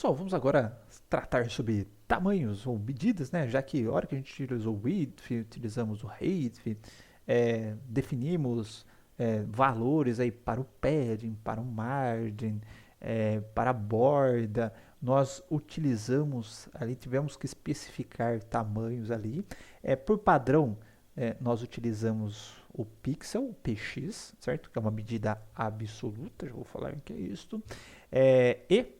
Pessoal, vamos agora tratar sobre tamanhos ou medidas, né? Já que a hora que a gente utilizou o width, utilizamos o height, definimos valores aí para o padding, para o margin, para a borda, nós utilizamos ali, tivemos que especificar tamanhos ali. Por padrão, nós utilizamos o pixel, o px, certo? Que é uma medida absoluta, já vou falar o que é isso. E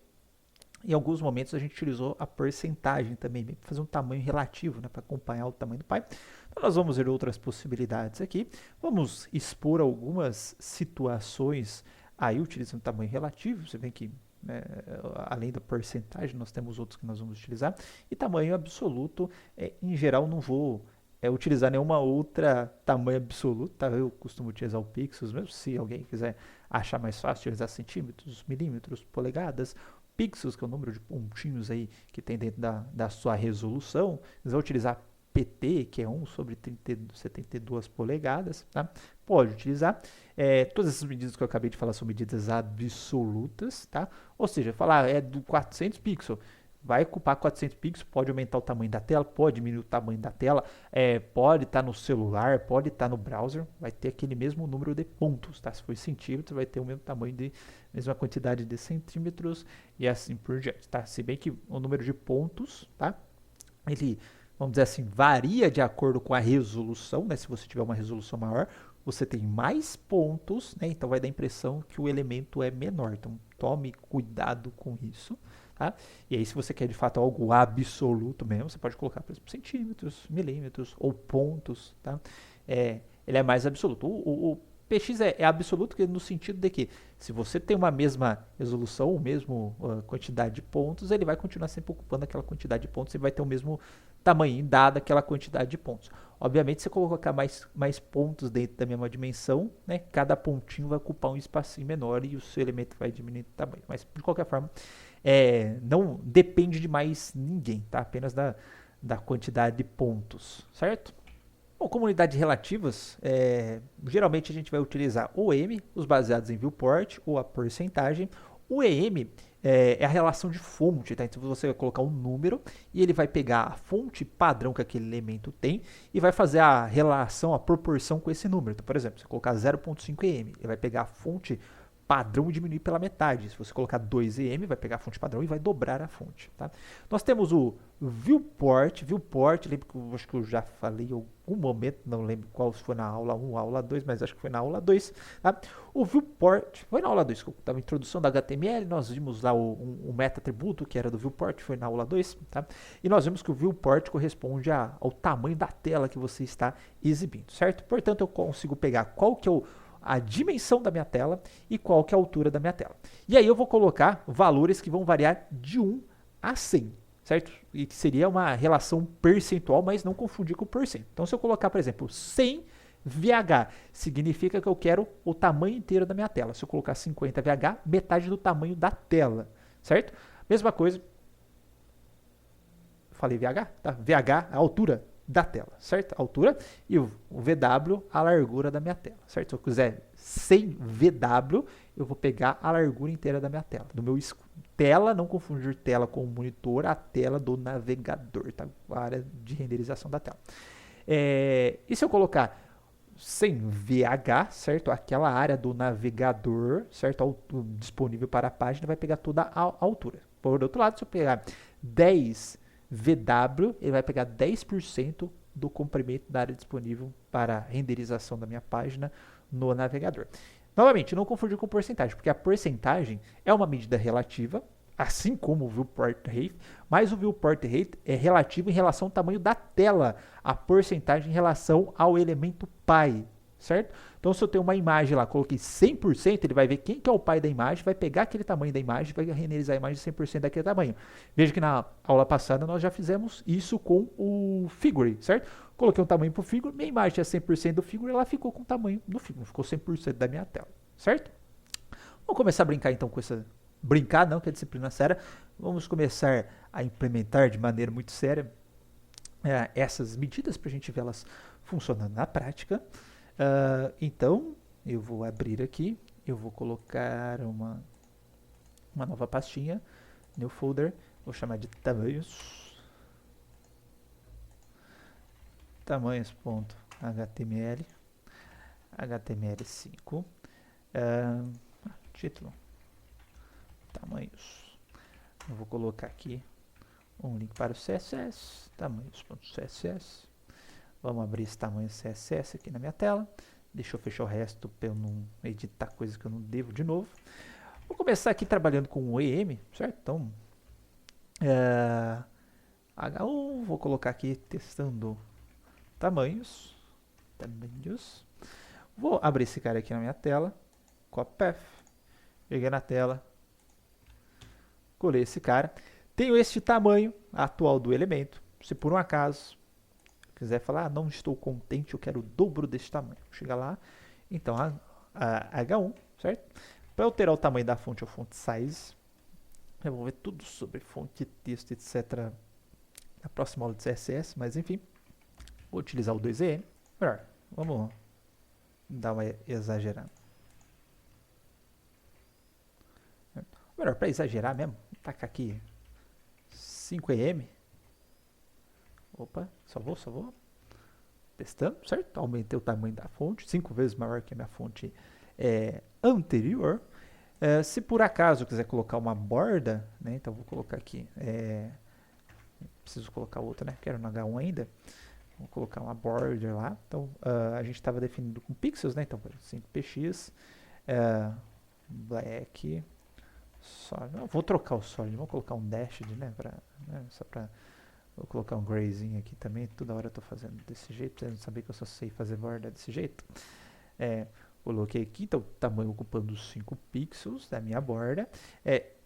em alguns momentos a gente utilizou a porcentagem também, para fazer um tamanho relativo, né, para acompanhar o tamanho do pai. Então nós vamos ver outras possibilidades aqui. Vamos expor algumas situações aí utilizando tamanho relativo. Você vê que além da porcentagem nós temos outros que nós vamos utilizar. E tamanho absoluto, em geral não vou utilizar nenhuma outra tamanho absoluto, tá? Eu costumo utilizar o pixels mesmo, se alguém quiser achar mais fácil utilizar centímetros, milímetros, polegadas, pixels, que é o número de pontinhos aí que tem dentro da sua resolução. Você vai utilizar PT, que é 1 sobre 72 polegadas, tá? Pode utilizar. Todas essas medidas que eu acabei de falar são medidas absolutas, tá? Ou seja, falar do 400 pixels, vai ocupar 400 pixels, pode aumentar o tamanho da tela, pode diminuir o tamanho da tela, pode estar no celular, pode estar no browser, vai ter aquele mesmo número de pontos, tá? Se for centímetros, vai ter o mesmo tamanho mesma quantidade de centímetros e assim por diante, tá? Se bem que o número de pontos, tá? Ele, vamos dizer assim, varia de acordo com a resolução, né? Se você tiver uma resolução maior, você tem mais pontos, né? Então vai dar a impressão que o elemento é menor. Então tome cuidado com isso. Tá? E aí, se você quer de fato algo absoluto mesmo, você pode colocar, por exemplo, centímetros, milímetros ou pontos. Tá? Ele é mais absoluto. O PX é absoluto no sentido de que, se você tem uma mesma resolução, ou mesmo quantidade de pontos, ele vai continuar sempre ocupando aquela quantidade de pontos e vai ter o mesmo tamanho, dada aquela quantidade de pontos. Obviamente, se você colocar mais pontos dentro da mesma dimensão, né, cada pontinho vai ocupar um espacinho menor e o seu elemento vai diminuir de tamanho. Mas, de qualquer forma, não depende de mais ninguém, tá? Apenas da quantidade de pontos, certo? Bom, como unidades relativas, geralmente a gente vai utilizar o M, os baseados em viewport, ou a porcentagem. O EM é a relação de fonte, tá? Então você vai colocar um número e ele vai pegar a fonte padrão que aquele elemento tem e vai fazer a relação, a proporção com esse número. Então, por exemplo, se você colocar 0,5 EM, ele vai pegar a fonte padrão e diminuir pela metade. Se você colocar 2 EM, vai pegar a fonte padrão e vai dobrar a fonte. Tá? Nós temos o viewport. Viewport, lembro que eu acho que eu já falei em algum momento, não lembro qual, se foi na aula 1, aula 2, mas acho que foi na aula 2. Tá? O viewport, foi na aula 2, que estava a introdução da HTML, nós vimos lá um meta-atributo que era do viewport, foi na aula 2. Tá? E nós vimos que o viewport corresponde ao tamanho da tela que você está exibindo, certo? Portanto, eu consigo pegar qual que é a dimensão da minha tela e qual que é a altura da minha tela. E aí eu vou colocar valores que vão variar de 1 a 100, certo? E que seria uma relação percentual, mas não confundir com o porcento. Então, se eu colocar, por exemplo, 100 VH, significa que eu quero o tamanho inteiro da minha tela. Se eu colocar 50 VH, metade do tamanho da tela, certo? Mesma coisa. Falei VH? Tá? VH, a altura da tela, certo? A altura e o VW, a largura da minha tela, certo? Se eu quiser 100 VW, eu vou pegar a largura inteira da minha tela, do meu tela, não confundir tela com o monitor, a tela do navegador, tá? A área de renderização da tela. E se eu colocar 100 VH, certo? Aquela área do navegador, certo? Disponível para a página, vai pegar toda a altura. Por outro lado, se eu pegar 10 VW, ele vai pegar 10% do comprimento da área disponível para renderização da minha página no navegador. Novamente, não confundir com porcentagem, porque a porcentagem é uma medida relativa, assim como o viewport rate, mas o viewport rate é relativo em relação ao tamanho da tela, a porcentagem em relação ao elemento pai, certo? Então, se eu tenho uma imagem lá, coloquei 100%, ele vai ver quem que é o pai da imagem, vai pegar aquele tamanho da imagem, vai renderizar a imagem 100% daquele tamanho. Veja que na aula passada nós já fizemos isso com o figure, certo? Coloquei um tamanho para o figure, minha imagem é 100% do figure, ela ficou com o tamanho do figure, ficou 100% da minha tela, certo? Vamos começar a brincar então com essa... Brincar não, que é disciplina séria. Vamos começar a implementar de maneira muito séria essas medidas para a gente ver elas funcionando na prática. Então, eu vou abrir aqui, eu vou colocar uma nova pastinha, New folder, vou chamar de tamanhos. Tamanhos.html. HTML5. Título. Tamanhos. Eu vou colocar aqui um link para o CSS. Tamanhos.css. Vamos abrir esse tamanho CSS aqui na minha tela. Deixa eu fechar o resto para eu não editar coisas que eu não devo de novo. Vou começar aqui trabalhando com o EM, certo? Então, H1, vou colocar aqui testando tamanhos. Vou abrir esse cara aqui na minha tela. Copy path. Peguei na tela. Colei esse cara. Tenho este tamanho atual do elemento. Se por um acaso quiser falar, não estou contente, eu quero o dobro desse tamanho. Chega lá. Então, H1, certo? Para alterar o tamanho da fonte, é o font size. Eu vou ver tudo sobre fonte, texto, etc. na próxima aula de CSS, mas enfim. Vou utilizar o 2EM. Melhor, vamos dar uma exagerada. Melhor, para exagerar mesmo, tacar aqui 5EM. Opa, salvou. Testando, certo? Aumentei o tamanho da fonte, 5 vezes maior que a minha fonte anterior. Se por acaso eu quiser colocar uma borda, né? Então vou colocar aqui. Preciso colocar outra, né? Quero no H1 ainda. Vou colocar uma border lá. Então a gente estava definindo com pixels, né? Então 5px, black, solid. Vou trocar o solid, vou colocar um dashed, né? Só para vou colocar um grayzinho aqui também. Toda hora eu tô fazendo desse jeito. Vocês não sabem que eu só sei fazer borda desse jeito. Coloquei aqui, então tamanho ocupando os 5 pixels da minha borda.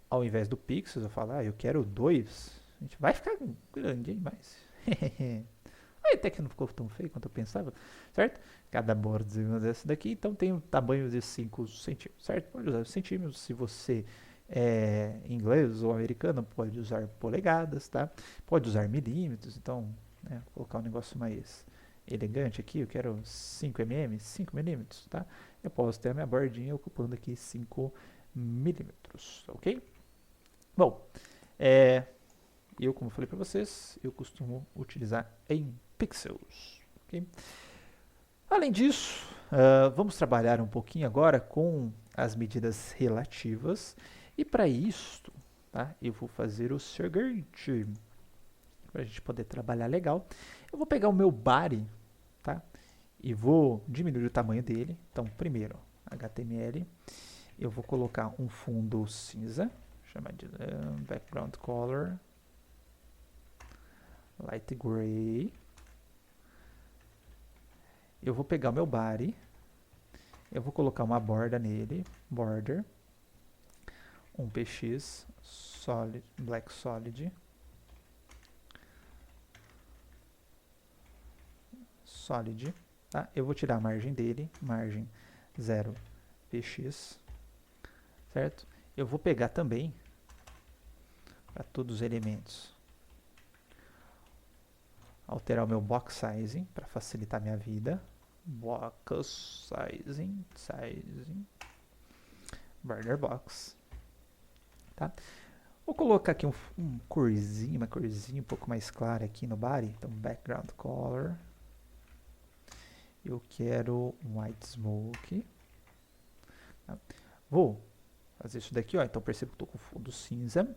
Ao invés do pixels, eu falo, eu quero 2. A gente vai ficar grande, hein? Mas aí até que não ficou tão feio quanto eu pensava, certo? Cada borda dessa daqui, então tem um tamanho de 5 centímetros, certo? Pode usar centímetros, se você inglês ou americano, pode usar polegadas, tá? Pode usar milímetros, então, vou colocar um negócio mais elegante aqui, eu quero 5 mm, 5 milímetros, tá? Eu posso ter a minha bordinha ocupando aqui 5 milímetros, ok? Bom, eu, como falei para vocês, eu costumo utilizar em pixels, ok? Além disso, vamos trabalhar um pouquinho agora com as medidas relativas. E para isso, tá, eu vou fazer o seguinte, para a gente poder trabalhar legal. Eu vou pegar o meu body, tá, e vou diminuir o tamanho dele. Então, primeiro, HTML, eu vou colocar um fundo cinza, chamar de background color, light gray. Eu vou pegar o meu body, eu vou colocar uma borda nele, border, um px, solid, black solid, tá? Eu vou tirar a margem dele, margem 0 px, certo? Eu vou pegar também, para todos os elementos, alterar o meu box sizing, para facilitar a minha vida, box sizing, border box, tá? Vou colocar aqui uma corzinha um pouco mais clara aqui no body. Então, background color. Eu quero white smoke. Tá? Vou fazer isso daqui, ó. Então, percebo que estou com fundo cinza.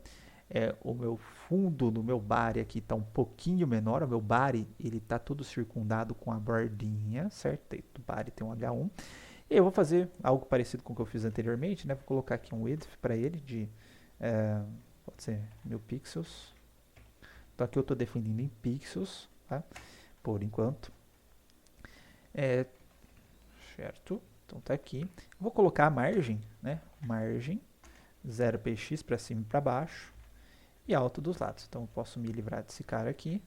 O meu fundo do meu body aqui está um pouquinho menor. O meu body, ele está todo circundado com a bordinha, certo? O body tem um H1. E eu vou fazer algo parecido com o que eu fiz anteriormente, né? Vou colocar aqui um width para ele de... pode ser 1000 pixels. Então aqui eu estou definindo em pixels, tá? Por enquanto. Certo? Então tá aqui. Eu vou colocar a margem, né? Margem 0px para cima e para baixo e alto dos lados. Então eu posso me livrar desse cara aqui,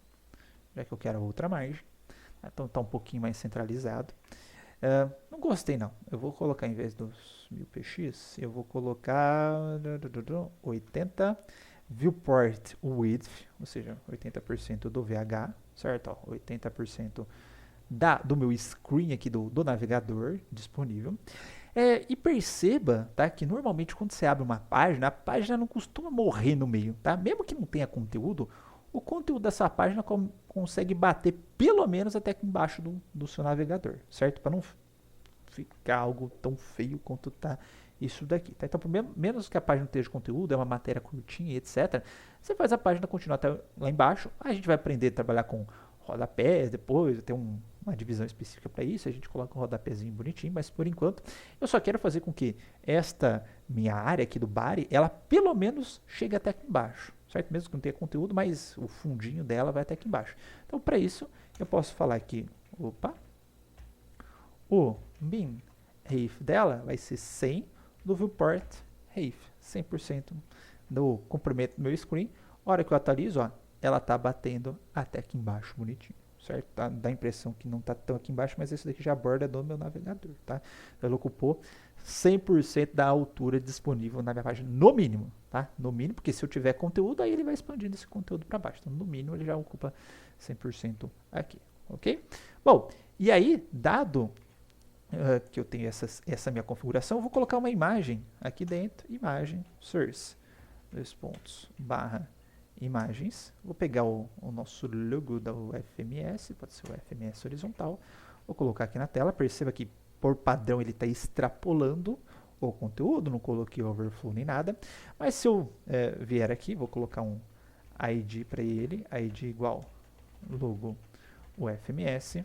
já que eu quero outra margem. Então tá um pouquinho mais centralizado. Não gostei não. Eu vou colocar, em vez dos 1000px, eu vou colocar 80 viewport width, ou seja, 80% do VH, certo? Ó, 80% do meu screen aqui do navegador disponível. E perceba, tá, que normalmente quando você abre uma página, a página não costuma morrer no meio, tá? Mesmo que não tenha conteúdo, o conteúdo dessa página consegue bater pelo menos até aqui embaixo do seu navegador, certo? Para não ficar algo tão feio quanto tá isso daqui, tá? Então, menos que a página esteja conteúdo, é uma matéria curtinha, etc. Você faz a página continuar até lá embaixo. A gente vai aprender a trabalhar com rodapés depois, tem uma divisão específica para isso, a gente coloca um rodapézinho bonitinho, mas por enquanto eu só quero fazer com que esta minha área aqui do body, ela pelo menos chegue até aqui embaixo, certo? Mesmo que não tenha conteúdo, mas o fundinho dela vai até aqui embaixo. Então, para isso, eu posso falar aqui, opa, o min height dela vai ser 100 do viewport height, 100% do comprimento do meu screen. A hora que eu atualizo, ó, ela tá batendo até aqui embaixo, bonitinho, certo? Tá, dá a impressão que não tá tão aqui embaixo, mas esse daqui já aborda do meu navegador, tá? Ele ocupou 100% da altura disponível na minha página, no mínimo, tá? No mínimo, porque se eu tiver conteúdo, aí ele vai expandindo esse conteúdo para baixo. Então, no mínimo, ele já ocupa 100% aqui, ok? Bom, e aí, dado que eu tenho essa minha configuração, eu vou colocar uma imagem aqui dentro, imagem, source, /, imagens, vou pegar o nosso logo da UFMS, pode ser o UFMS horizontal, vou colocar aqui na tela, perceba que por padrão ele está extrapolando o conteúdo, não coloquei overflow nem nada, mas se eu vier aqui, vou colocar um ID para ele, ID igual logo UFMS,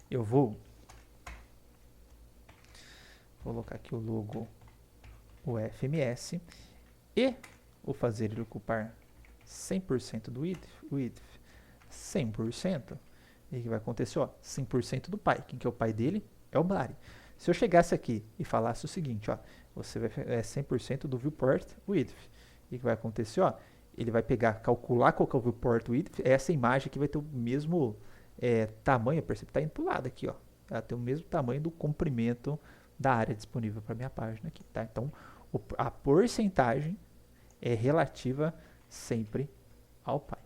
eu vou colocar aqui o logo UFMS e vou fazer ele ocupar 100% do width, 100%, e o que vai acontecer? 100% do pai. Quem que é o pai dele? É o body. Se eu chegasse aqui e falasse o seguinte, ó, você vai 100% do viewport width, e o que vai acontecer? Ó, ele vai calcular qual que é o viewport width, essa imagem aqui vai ter o mesmo tamanho, percebe que está indo para o lado aqui, ó. Ela tem o mesmo tamanho do comprimento da área disponível para minha página aqui, tá? Então, a porcentagem é relativa sempre ao pai.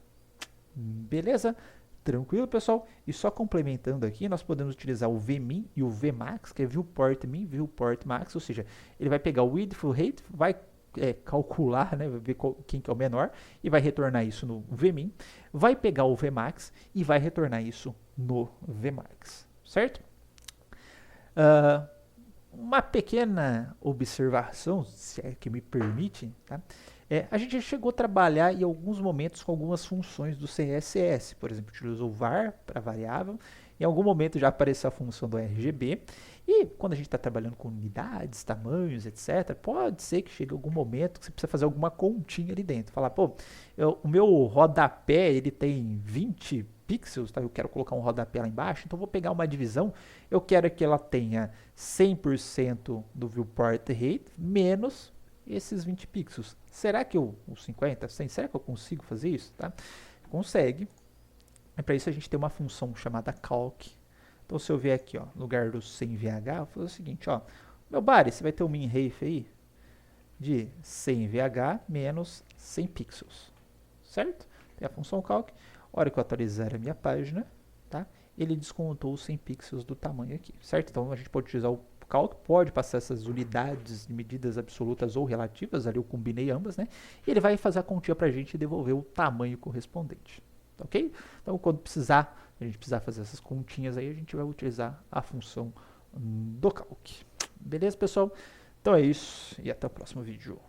Beleza? Tranquilo, pessoal? E só complementando aqui, nós podemos utilizar o vmin e o vmax, que é viewport min, viewport max, ou seja, ele vai pegar o width, o height, vai calcular, né, ver quem que é o menor, e vai retornar isso no vmin, vai pegar o vmax e vai retornar isso no vmax, certo? Uma pequena observação, se é que me permite, tá? A gente já chegou a trabalhar em alguns momentos com algumas funções do CSS, por exemplo, utilizou o var para variável, em algum momento já apareceu a função do RGB, e quando a gente está trabalhando com unidades, tamanhos, etc., pode ser que chegue algum momento que você precisa fazer alguma continha ali dentro. Falar, pô, o meu rodapé ele tem 20 pixels, tá? Eu quero colocar um rodapé lá embaixo, então vou pegar uma divisão, eu quero que ela tenha 100% do viewport height menos esses 20 pixels. Será que os 50, 100, será que eu consigo fazer isso? Tá? Consegue. E para isso a gente tem uma função chamada calc. Então se eu vier aqui, ó, no lugar do 100VH, eu vou fazer o seguinte, ó, meu body, você vai ter um min height aí de 100VH menos 100 pixels, certo? Tem a função calc. A hora que eu atualizar a minha página, tá? Ele descontou os 100 pixels do tamanho aqui, certo? Então a gente pode utilizar o calc, pode passar essas unidades de medidas absolutas ou relativas, ali eu combinei ambas, né? E ele vai fazer a continha para a gente e devolver o tamanho correspondente, tá ok? Então quando a gente precisar fazer essas continhas aí, a gente vai utilizar a função do calc. Beleza, pessoal? Então é isso e até o próximo vídeo.